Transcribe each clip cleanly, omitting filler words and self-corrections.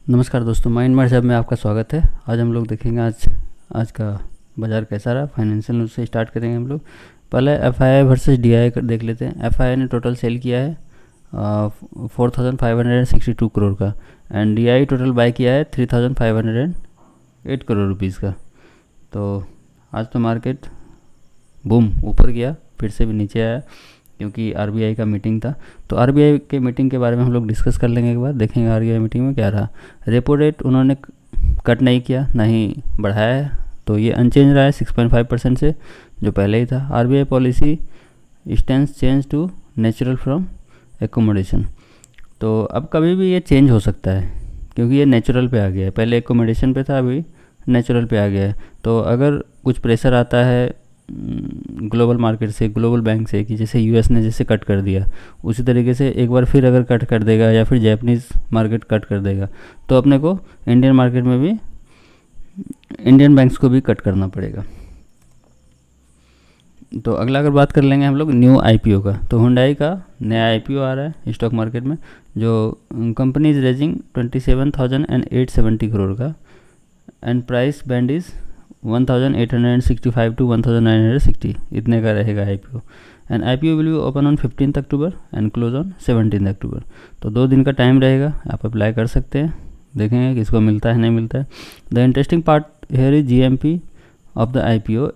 नमस्कार दोस्तों, mind mart में आपका स्वागत है। आज हम लोग देखेंगे आज का बाज़ार कैसा रहा। फाइनेंशियल न्यूज़ से स्टार्ट करेंगे हम लोग। पहले एफआईआई वर्सेस डीआई देख लेते हैं। एफआईआई ने टोटल सेल किया है 4562 करोड़ का, एंड डीआई टोटल बाय किया है 3508 करोड़ रुपीज़ का। तो आज तो मार्केट बूम ऊपर गया, फिर से भी नीचे आया क्योंकि आरबीआई का मीटिंग था। तो आरबीआई के मीटिंग के बारे में हम लोग डिस्कस कर लेंगे एक बार, देखेंगे आरबीआई मीटिंग में क्या रहा। रेपो रेट उन्होंने कट नहीं किया, ना ही बढ़ाया है, तो ये अनचेंज रहा है 6.5% से, जो पहले ही था। RBI policy stands change to natural from accommodation. तो अब कभी भी ये चेंज हो सकता है क्योंकि ये नेचुरल पे आ गया है। पहले एकोमोडेशन पे था, अभी नेचुरल पे आ गया है। तो अगर कुछ प्रेशर आता है ग्लोबल मार्केट से, ग्लोबल बैंक से, कि जैसे यूएस ने जैसे कट कर दिया, उसी तरीके से एक बार फिर अगर कट कर देगा या फिर जैपनीज़ मार्केट कट कर देगा, तो अपने को इंडियन मार्केट में भी इंडियन बैंक्स को भी कट करना पड़ेगा। तो अगला अगर बात कर लेंगे हम लोग न्यू आईपीओ का, तो हुंडई का नया आईपीओ आ रहा है स्टॉक मार्केट में, जो कंपनी इज़ रेजिंग 27,870 करोड़ का, and price band is 1865 to 1960, इतने का रहेगा IPO. And IPO will be open on 15 October and close on 17 October. तो 2 दिन का टाइम रहेगा, आप अप्लाई कर सकते हैं, देखेंगे किसको मिलता है नहीं मिलता है। The interesting part here is GMP of the IPO.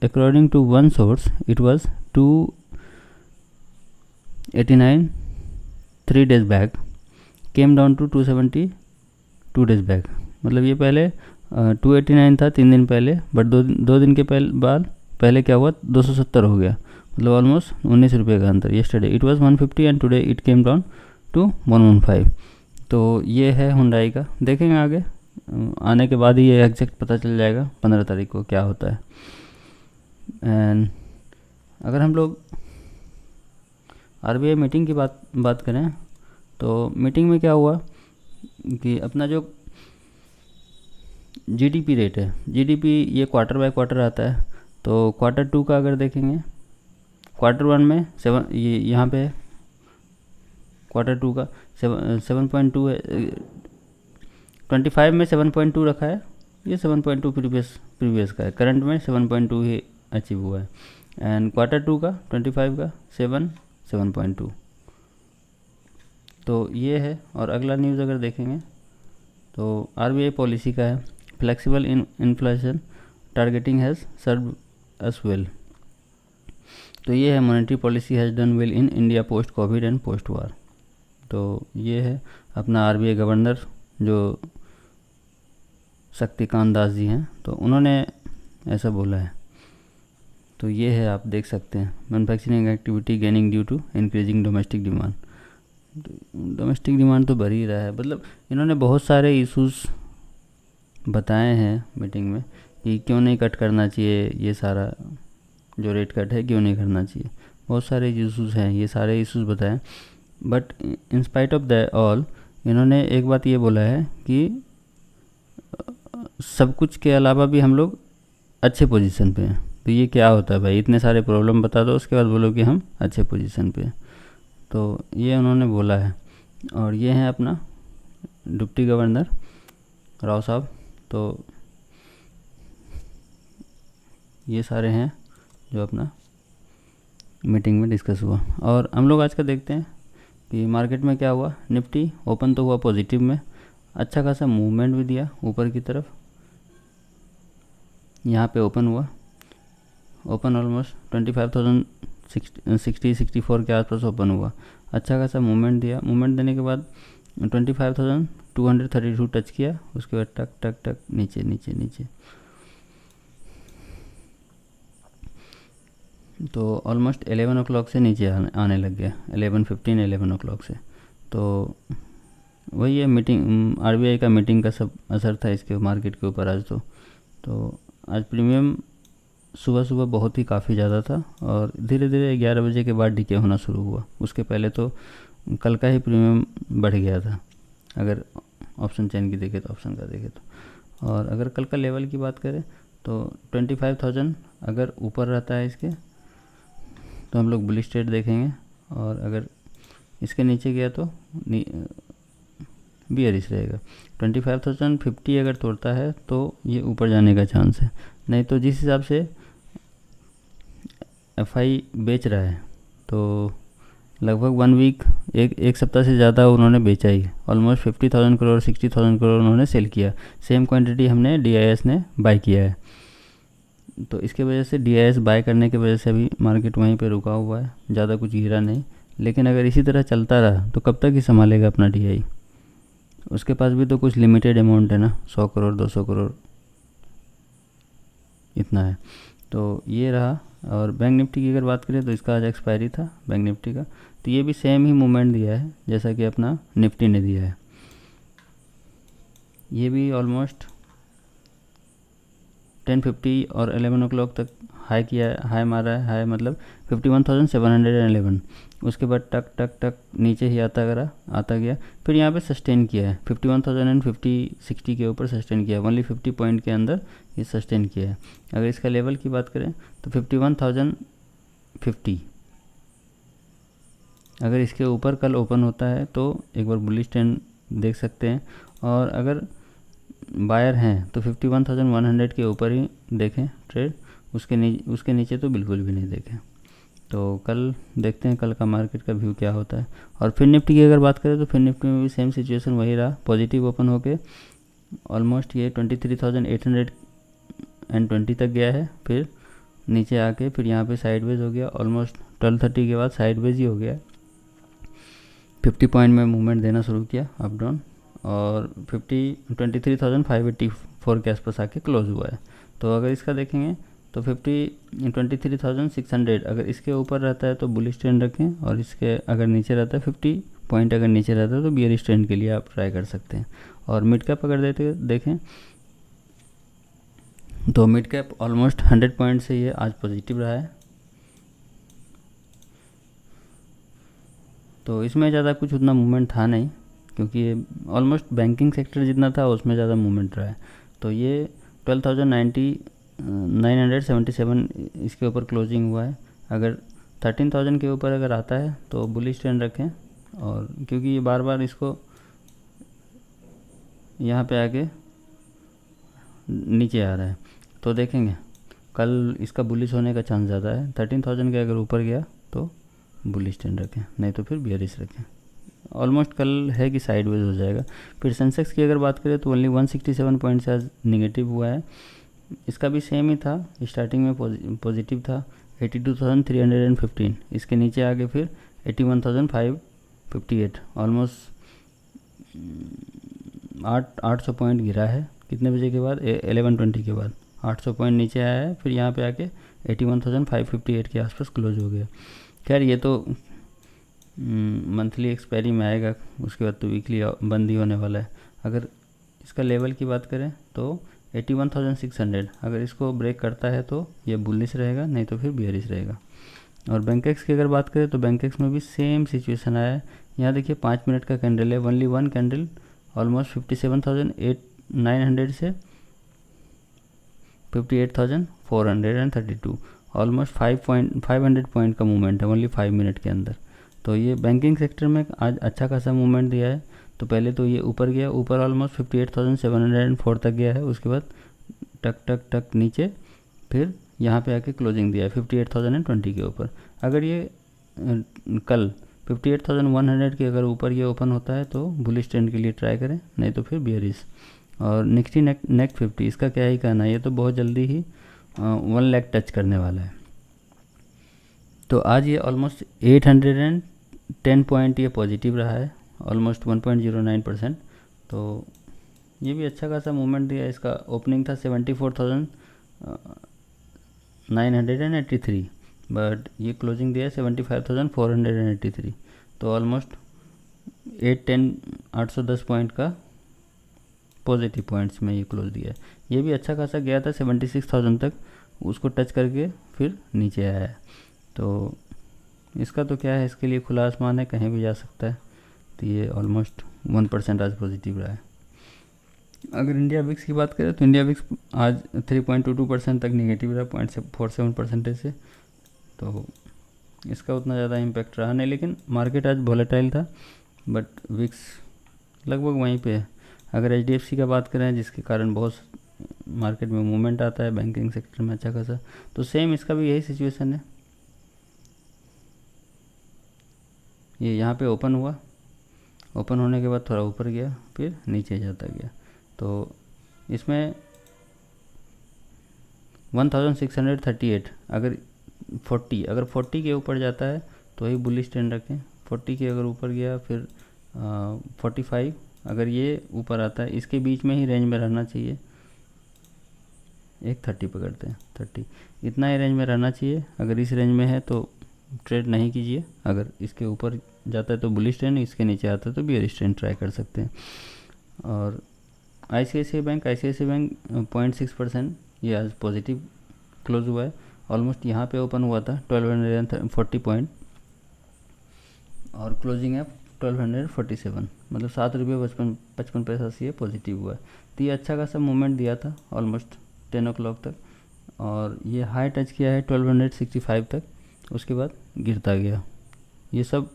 According to one source, it was 289 3 days back, came down to 270 2 days back। मतलब ये पहले 289 था 3 दिन पहले, बट दो दिन के पहले क्या हुआ, 270 हो गया, मतलब ऑलमोस्ट 19 रुपये का अंतर। Yesterday it was 150 and today it came down to 115। तो ये है हुंडई का, देखेंगे आगे आने के बाद ही ये एग्जैक्ट पता चल जाएगा 15 तारीख को क्या होता है। एंड अगर हम लोग आरबीआई मीटिंग की बात करें, तो मीटिंग में क्या हुआ कि अपना जो जीडीपी रेट है, जीडीपी ये क्वार्टर बाय क्वार्टर आता है। तो क्वार्टर 2 का अगर देखेंगे, क्वार्टर 1 में ये यहाँ पे क्वार्टर 2 का 7.2 है, 25 में 7.2 रखा है, ये 7.2 प्रीवियस का है, करंट में 7.2 ही अचीव हुआ है। एंड क्वार्टर 2 का 25 का 7.2। तो ये है। और अगला न्यूज़ अगर देखेंगे तो आरबीआई पॉलिसी का है, flexible inflation targeting has serve us well. तो ये है, monetary policy has done well in India post COVID and post war. तो ये है अपना आरबीआई गवर्नर जो शक्तिकांत दास जी हैं, तो उन्होंने ऐसा बोला है। तो ये है, आप देख सकते हैं, manufacturing activity gaining due to increasing domestic demand. Domestic demand तो बढ़ ही रहा है, मतलब इन्होंने बहुत सारे इश्यूज़ बताए हैं मीटिंग में कि क्यों नहीं कट करना चाहिए, ये सारा जो रेट कट है क्यों नहीं करना चाहिए, बहुत सारे इश्यूज़ हैं, ये सारे इश्यूज़ बताएं। But in spite of that all, इन्होंने एक बात ये बोला है कि सब कुछ के अलावा भी हम लोग अच्छे पोजीशन पे हैं। तो ये क्या होता है भाई, इतने सारे प्रॉब्लम बता दो उसके बाद बोलो कि हम अच्छे पोजीशन पे हैं। तो ये उन्होंने बोला है। और ये है अपना डिप्टी गवर्नर राव साहब। तो ये सारे हैं जो अपना मीटिंग में डिस्कस हुआ। और हम लोग आज का देखते हैं कि मार्केट में क्या हुआ। निफ्टी ओपन तो हुआ पॉजिटिव में, अच्छा खासा मूवमेंट भी दिया ऊपर की तरफ। यहाँ पे ओपन हुआ, ओपन ऑलमोस्ट 25,064 के आसपास ओपन हुआ, अच्छा खासा मूवमेंट दिया। मूवमेंट देने के बाद 25,232 टच किया, उसके बाद टक टक टक नीचे नीचे नीचे। तो ऑलमोस्ट 11 ओ क्लॉक से नीचे आने लग गया, 11:15 11 ओ क्लॉक से। तो वही है, मीटिंग आरबीआई का मीटिंग का सब असर था इसके मार्केट के ऊपर आज। तो आज प्रीमियम सुबह सुबह बहुत ही काफ़ी ज़्यादा था, और धीरे धीरे 11 बजे के बाद डीके होना शुरू हुआ। उसके पहले तो कल का ही प्रीमियम बढ़ गया था, अगर ऑप्शन चेन की देखें तो, ऑप्शन का देखें तो। और अगर कल का लेवल की बात करें तो 25,000 अगर ऊपर रहता है इसके, तो हम लोग बुलिश ट्रेड देखेंगे। और अगर इसके नीचे गया तो बियरिश रहेगा। 25,050 अगर तोड़ता है तो ये ऊपर जाने का चांस है, नहीं तो जिस हिसाब से FI बेच रहा है तो लगभग 1 वीक, एक सप्ताह से ज़्यादा उन्होंने बेचा ही, ऑलमोस्ट 50,000 करोड़ 60,000 करोड़ उन्होंने सेल किया। सेम क्वांटिटी हमने DIS ने बाय किया है। तो इसके वजह से DIS बाय करने की वजह से अभी मार्केट वहीं पे रुका हुआ है, ज़्यादा कुछ गिरा नहीं। लेकिन अगर इसी तरह चलता रहा तो कब तक ही संभालेगा अपना DI। उसके पास भी तो कुछ लिमिटेड अमाउंट है ना, 100 करोड़ 200 करोड़ इतना है। तो ये रहा। और बैंक निफ्टी की अगर बात करें तो इसका आज एक्सपायरी था बैंक निफ्टी का, तो ये भी सेम ही मूवमेंट दिया है जैसा कि अपना निफ्टी ने दिया है। ये भी ऑलमोस्ट 10:50 और 11 o'clock तक हाई किया है, हाई मारा है, हाई मतलब 51,711। उसके बाद टक टक टक नीचे ही आता गया, फिर यहाँ पे सस्टेन किया है 51,050-60 के ऊपर सस्टेन किया है, ओनली 50 पॉइंट के अंदर ये सस्टेन किया है। अगर इसका लेवल की बात करें तो 51,050, अगर इसके ऊपर कल ओपन होता है तो एक बार बुलिश ट्रेंड देख सकते हैं। और अगर बायर हैं तो 51,100 के ऊपर ही देखें ट्रेड, उसके नीचे तो बिल्कुल भी नहीं देखें। तो कल देखते हैं कल का मार्केट का व्यू क्या होता है। और फिर निफ्टी की अगर बात करें तो फिर निफ्टी में भी सेम सिचुएशन वही रहा, पॉजिटिव ओपन होके ऑलमोस्ट ये 23,820 तक गया है, फिर नीचे आके फिर यहाँ पे साइडवेज हो गया, ऑलमोस्ट 12:30 के बाद साइडवेज ही हो गया। 50 पॉइंट में मूवमेंट देना शुरू किया अप डाउन, और 23,584 के आसपास आके क्लोज हुआ है। तो अगर इसका देखेंगे तो 23,600 अगर इसके ऊपर रहता है तो बुलिश ट्रेंड रखें, और इसके अगर नीचे रहता है 50 पॉइंट अगर नीचे रहता है तो बियरिश ट्रेंड के लिए आप ट्राई कर सकते हैं। और मिड कैप अगर देखें तो मिड कैप ऑलमोस्ट 100 पॉइंट से ये आज पॉजिटिव रहा है। तो इसमें ज़्यादा कुछ उतना मूवमेंट था नहीं, क्योंकि ऑलमोस्ट बैंकिंग सेक्टर जितना था उसमें ज़्यादा मूवमेंट रहा है। तो ये 12,977 इसके ऊपर क्लोजिंग हुआ है। अगर 13,000 के ऊपर अगर आता है तो बुलिश ट्रेंड रखें, और क्योंकि ये बार बार इसको यहाँ पे आके नीचे आ रहा है, तो देखेंगे कल इसका बुलिश होने का चांस ज़्यादा है। 13,000 के अगर ऊपर गया तो बुलिश ट्रेंड रखें, नहीं तो फिर बियरिश रखें। ऑलमोस्ट कल है कि साइडवेज हो जाएगा। फिर सेंसेक्स की अगर बात करें तो ओनली 167 पॉइंट से आज निगेटिव हुआ है। इसका भी सेम ही था, स्टार्टिंग में पॉजिटिव था 82,315, इसके नीचे आगे फिर 81,558, ऑलमोस्ट 800 पॉइंट गिरा है। कितने बजे के बाद 11:20 के बाद 800 पॉइंट नीचे आया है, फिर यहाँ पे आके 81,558 के आसपास क्लोज हो गया। खैर ये तो मंथली एक्सपायरी में आएगा, उसके बाद तो वीकली बंद ही होने वाला है। अगर इसका लेवल की बात करें तो 81,600 अगर इसको ब्रेक करता है तो ये बुलिश रहेगा, नहीं तो फिर बियरिश रहेगा। और बैंकेक्स की अगर बात करें तो बैंकेक्स में भी सेम सिचुएशन आया है। यहाँ देखिए 5 मिनट का कैंडल है, ओनली वन कैंडल ऑलमोस्ट 57,900 से 58,432, ऑलमोस्ट 500 पॉइंट का मूवमेंट है ओनली 5 मिनट के अंदर। तो ये बैंकिंग सेक्टर में आज अच्छा खासा मूवमेंट दिया है। तो पहले तो ये ऊपर गया, ऊपर ऑलमोस्ट 58,704 तक गया है, उसके बाद टक टक टक नीचे, फिर यहाँ पे आके क्लोजिंग दिया है 58,020 के ऊपर। अगर ये कल 58,100 के अगर ऊपर ये ओपन होता है तो बुलिश ट्रेंड के लिए ट्राई करें, नहीं तो फिर बियरिश। और निफ्टी नेक्स्ट 50 इसका क्या ही कहना है, ये तो बहुत जल्दी ही 1 लाख टच करने वाला है। तो आज ये ऑलमोस्ट 810 पॉइंट ये पॉजिटिव रहा है, ऑलमोस्ट 1.09%। तो ये भी अच्छा खासा मूवमेंट दिया। इसका ओपनिंग था 74,983, बट ये क्लोजिंग दिया है 75,483। तो ऑलमोस्ट 810 पॉइंट का पॉजिटिव पॉइंट्स में ये क्लोज दिया है। ये भी अच्छा खासा गया था 76,000 तक, उसको टच करके फिर नीचे आया है। तो इसका तो क्या है, इसके लिए खुला आसमान है, कहीं भी जा सकता है। तो ये ऑलमोस्ट 1% आज पॉजिटिव रहा है। अगर इंडिया विक्स की बात करें तो इंडिया विक्स आज 3.22% तक निगेटिव रहा 0.47% से। तो इसका उतना ज़्यादा इम्पैक्ट रहा नहीं, लेकिन मार्केट आज वॉलेटाइल था, बट विक्स लगभग वहीं पे है। अगर HDFC का बात करें जिसके कारण बहुत मार्केट में मूवमेंट आता है बैंकिंग सेक्टर में अच्छा खासा, तो सेम इसका भी यही सिचुएशन है। ये यहाँ पे ओपन हुआ, ओपन होने के बाद थोड़ा ऊपर गया फिर नीचे जाता गया। तो इसमें 1638 अगर 40 के ऊपर जाता है तो ही बुलिश ट्रेंड रखें। 40 के अगर ऊपर गया फिर 45 अगर ये ऊपर आता है, इसके बीच में ही रेंज में रहना चाहिए। एक 30 पकड़ते हैं, 30 इतना ही रेंज में रहना चाहिए। अगर इस रेंज में है तो ट्रेड नहीं कीजिए, अगर इसके ऊपर जाता है तो बुलिश ट्रेंड, इसके नीचे आता है तो बियरिश ट्रेंड ट्राई कर सकते हैं। और ICICI बैंक 0.6% ये आज पॉजिटिव क्लोज हुआ है। ऑलमोस्ट यहाँ पे ओपन हुआ था 1240 पॉइंट और क्लोजिंग है 1247, मतलब 7 रुपये 55 पैसा से ये पॉजिटिव हुआ है। तो ये अच्छा खासा मूवमेंट दिया था ऑलमोस्ट 10 o'clock तक, और ये हाई टच किया है 1265 तक, उसके बाद गिरता गया। ये सब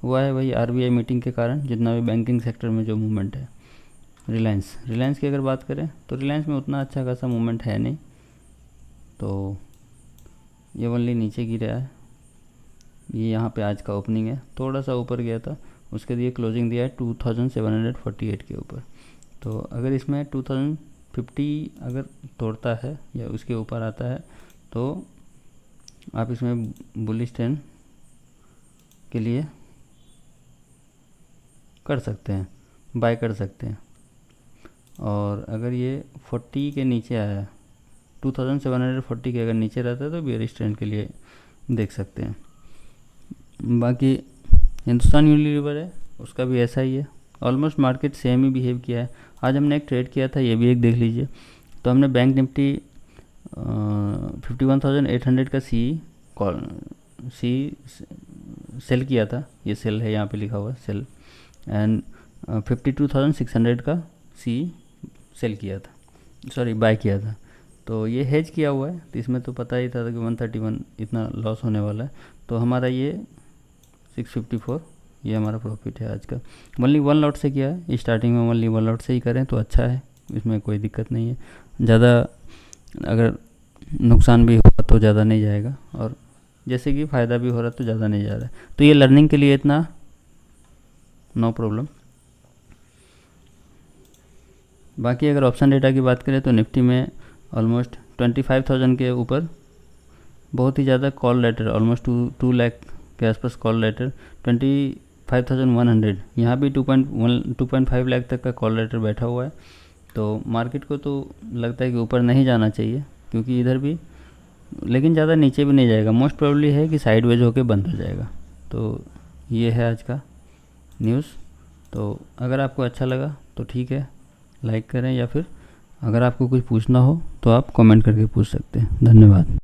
हुआ है वही RBI मीटिंग के कारण, जितना भी बैंकिंग सेक्टर में जो मूवमेंट है। रिलायंस की अगर बात करें तो रिलायंस में उतना अच्छा खासा मूवमेंट है नहीं, तो ये ओनली नीचे गिरा है। ये यहाँ पे आज का ओपनिंग है, थोड़ा सा ऊपर गया था, उसके लिए क्लोजिंग दिया है 2748 के ऊपर। तो अगर इसमें 2050 अगर तोड़ता है या उसके ऊपर आता है तो आप इसमें बुलिश ट्रेंड के लिए कर सकते हैं, बाय कर सकते हैं। और अगर ये 40 के नीचे आया है, 2740 के अगर नीचे रहता है तो बियरिश ट्रेंड के लिए देख सकते हैं। बाकी हिंदुस्तान यूनिलीवर है, उसका भी ऐसा ही है, ऑलमोस्ट मार्केट सेम ही बिहेव किया है। आज हमने एक ट्रेड किया था, ये भी एक देख लीजिए। तो हमने बैंक निफ्टी 51,800 का सी सेल किया था, ये सेल है यहाँ पे लिखा हुआ सेल, एंड 52,600 का सी सेल किया था, सॉरी बाय किया था। तो ये हेज किया हुआ है, तो इसमें तो पता ही था कि 131 इतना लॉस होने वाला है। तो हमारा ये 654 ये हमारा प्रॉफिट है आज का। ओनली 1 लॉट से किया है, स्टार्टिंग में ओनली 1 लॉट से ही करें तो अच्छा है, इसमें कोई दिक्कत नहीं है। ज़्यादा अगर नुकसान भी हुआ तो ज़्यादा नहीं जाएगा, और जैसे कि फ़ायदा भी हो रहा तो ज़्यादा नहीं जा रहा है। तो ये लर्निंग के लिए इतना नो प्रॉब्लम। बाकी अगर ऑप्शन डेटा की बात करें तो निफ्टी में ऑलमोस्ट 25,000 के ऊपर बहुत ही ज़्यादा कॉल लेटर, ऑलमोस्ट 2 लाख के आसपास कॉल लेटर, 25,100 यहाँ भी 2.5 लाख तक का कॉल लेटर बैठा हुआ है। तो मार्केट को तो लगता है कि ऊपर नहीं जाना चाहिए, क्योंकि इधर भी, लेकिन ज़्यादा नीचे भी नहीं जाएगा, मोस्ट प्रोबेबली है कि साइडवेज होके बंद हो जाएगा। तो ये है आज का न्यूज़। तो अगर आपको अच्छा लगा तो ठीक है, लाइक करें, या फिर अगर आपको कुछ पूछना हो तो आप कमेंट करके पूछ सकते हैं। धन्यवाद।